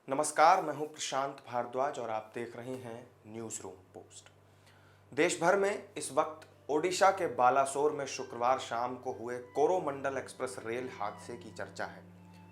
नमस्कार, मैं हूं प्रशांत भारद्वाज और आप देख रहे हैं न्यूज रूम पोस्ट। देश भर में इस वक्त ओडिशा के बालासोर में शुक्रवार शाम को हुए कोरोमंडल एक्सप्रेस रेल हादसे की चर्चा है।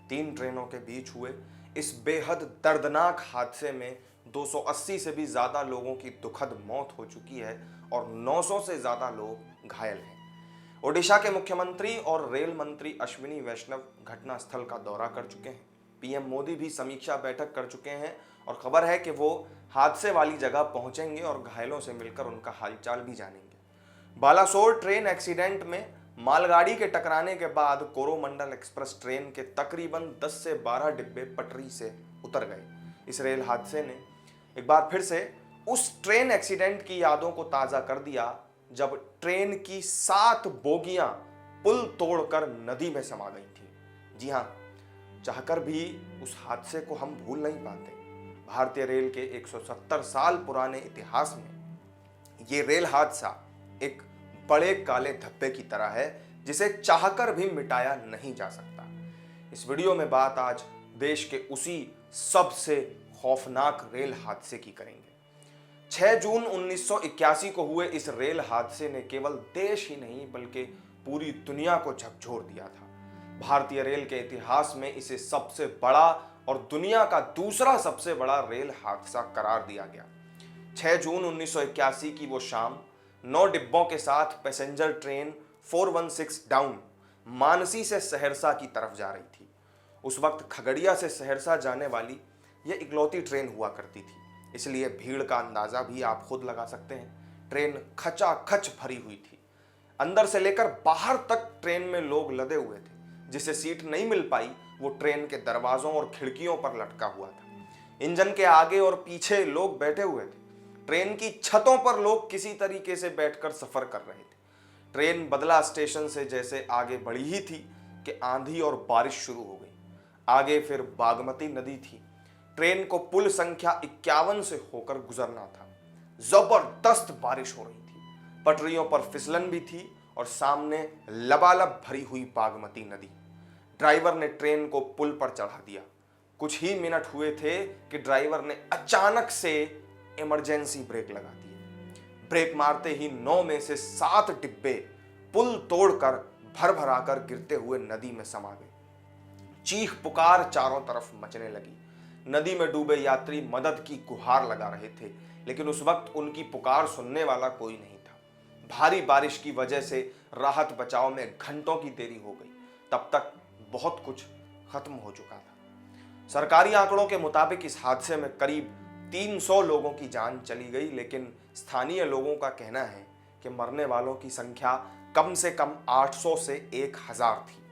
3 ट्रेनों के बीच हुए इस बेहद दर्दनाक हादसे में 280 से भी ज्यादा लोगों की दुखद मौत हो चुकी है और 900 से ज्यादा लोग घायल हैं। ओडिशा के मुख्यमंत्री और रेल मंत्री अश्विनी वैष्णव घटनास्थल का दौरा कर चुके हैं। पीएम मोदी भी समीक्षा बैठक कर चुके हैं और खबर है कि वो हादसे वाली जगह पहुंचेंगे और घायलों से मिलकर उनका हालचाल भी जानेंगे। बालासोर ट्रेन एक्सीडेंट में मालगाड़ी के टकराने के बाद कोरोमंडल एक्सप्रेस ट्रेन के तकरीबन 10 से 12 डिब्बे पटरी से उतर गए। इस रेल हादसे ने एक बार फिर से उस ट्रेन एक्सीडेंट की यादों को ताजा कर दिया जब ट्रेन की 7 बोगियां पुल तोड़कर नदी में समा गई थी। जी हां, चाहकर भी उस हादसे को हम भूल नहीं पाते। भारतीय रेल के 170 साल पुराने इतिहास में ये रेल हादसा एक बड़े काले धब्बे की तरह है जिसे चाहकर भी मिटाया नहीं जा सकता। इस वीडियो में बात आज देश के उसी सबसे खौफनाक रेल हादसे की करेंगे। 6 जून 1981 को हुए इस रेल हादसे ने केवल देश ही नहीं बल्कि पूरी दुनिया को झकझोर दिया था। भारतीय रेल के इतिहास में इसे सबसे बड़ा और दुनिया का दूसरा सबसे बड़ा रेल हादसा करार दिया गया। 6 जून 1981 की वो शाम 9 डिब्बों के साथ पैसेंजर ट्रेन 416 डाउन मानसी से सहरसा की तरफ जा रही थी। उस वक्त खगड़िया से सहरसा जाने वाली यह इकलौती ट्रेन हुआ करती थी, इसलिए भीड़ का अंदाजा भी आप खुद लगा सकते हैं। ट्रेन खचाखच भरी हुई थी। अंदर से लेकर बाहर तक ट्रेन में लोग लदे हुए थे। जिसे सीट नहीं मिल पाई वो ट्रेन के दरवाजों और खिड़कियों पर लटका हुआ था। इंजन के आगे और पीछे लोग बैठे हुए थे। ट्रेन की छतों पर लोग किसी तरीके से बैठकर सफर कर रहे थे। ट्रेन बदला स्टेशन से जैसे आगे बढ़ी ही थी कि आंधी और बारिश शुरू हो गई। आगे फिर बागमती नदी थी। ट्रेन को पुल संख्या 51 से होकर गुजरना था। जबरदस्त बारिश हो रही थी। पटरियों पर फिसलन भी थी और सामने लबालब भरी हुई बागमती नदी। ड्राइवर ने ट्रेन को पुल पर चढ़ा दिया। कुछ ही मिनट हुए थे कि ड्राइवर ने अचानक से इमरजेंसी ब्रेक लगा दिए। ब्रेक मारते ही 9 में से 7 डिब्बे पुल तोड़कर भर भराकर गिरते हुए नदी में समा गए। चीख पुकार चारों तरफ मचने लगी। नदी में डूबे यात्री मदद की गुहार लगा रहे थे, लेकिन उस वक्त उनकी पुकार सुनने वाला कोई नहीं था। भारी बारिश की वजह से राहत बचाव में घंटों की देरी हो गई। तब तक बहुत कुछ खत्म हो चुका था। सरकारी आंकड़ों के मुताबिक इस हादसे में करीब 300 लोगों की जान चली गई, लेकिन स्थानीय लोगों का कहना है कि मरने वालों की संख्या कम से कम 800 से 1000 थी।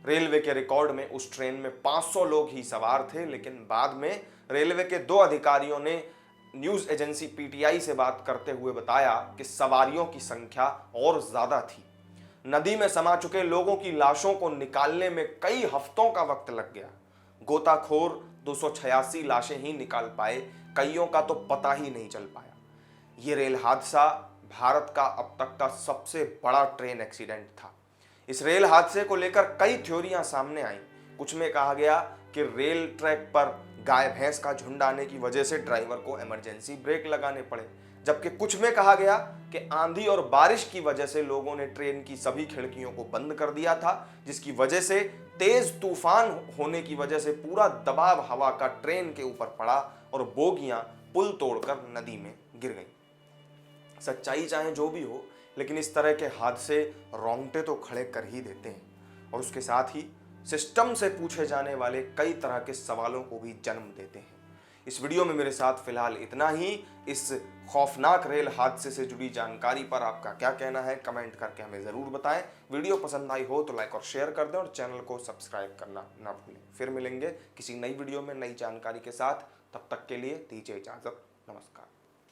रेलवे के रिकॉर्ड में उस ट्रेन में 500 लोग ही सवार थे, लेकिन बाद में रेलवे के 2 अधिकारियों ने न्यूज एजेंसी पीटीआई से बात करते हुए बताया कि सवारियों की संख्या और ज्यादा थी। नदी में समा चुके लोगों की लाशों को निकालने में कई हफ्तों का वक्त लग गया। गोताखोर 286 लाशें ही निकाल पाए, कईयों का तो पता ही नहीं चल पाया। यह रेल हादसा भारत का अब तक का सबसे बड़ा ट्रेन एक्सीडेंट था। इस रेल हादसे को लेकर कई थ्योरियां सामने आई। कुछ में कहा गया कि रेल ट्रैक पर गाय भैंस का झुंड आने की वजह से ड्राइवर को इमरजेंसी ब्रेक लगाने पड़े, जबकि कुछ में कहा गया कि आंधी और बारिश की वजह से लोगों ने ट्रेन की सभी खिड़कियों को बंद कर दिया था, जिसकी वजह से तेज तूफान होने की वजह से पूरा दबाव हवा का ट्रेन के ऊपर पड़ा और बोगियां पुल तोड़कर नदी में गिर गईं। सच्चाई चाहे जो भी हो, लेकिन इस तरह के हादसे रोंगटे तो खड़े कर ही देते हैं और उसके साथ ही सिस्टम से पूछे जाने वाले कई तरह के सवालों को भी जन्म देते हैं। इस वीडियो में मेरे साथ फिलहाल इतना ही। इस खौफनाक रेल हादसे से जुड़ी जानकारी पर आपका क्या कहना है, कमेंट करके हमें ज़रूर बताएं। वीडियो पसंद आई हो तो लाइक और शेयर कर दें और चैनल को सब्सक्राइब करना ना भूलें। फिर मिलेंगे किसी नई वीडियो में नई जानकारी के साथ। तब तक के लिए दीजिए इजाज़त। नमस्कार।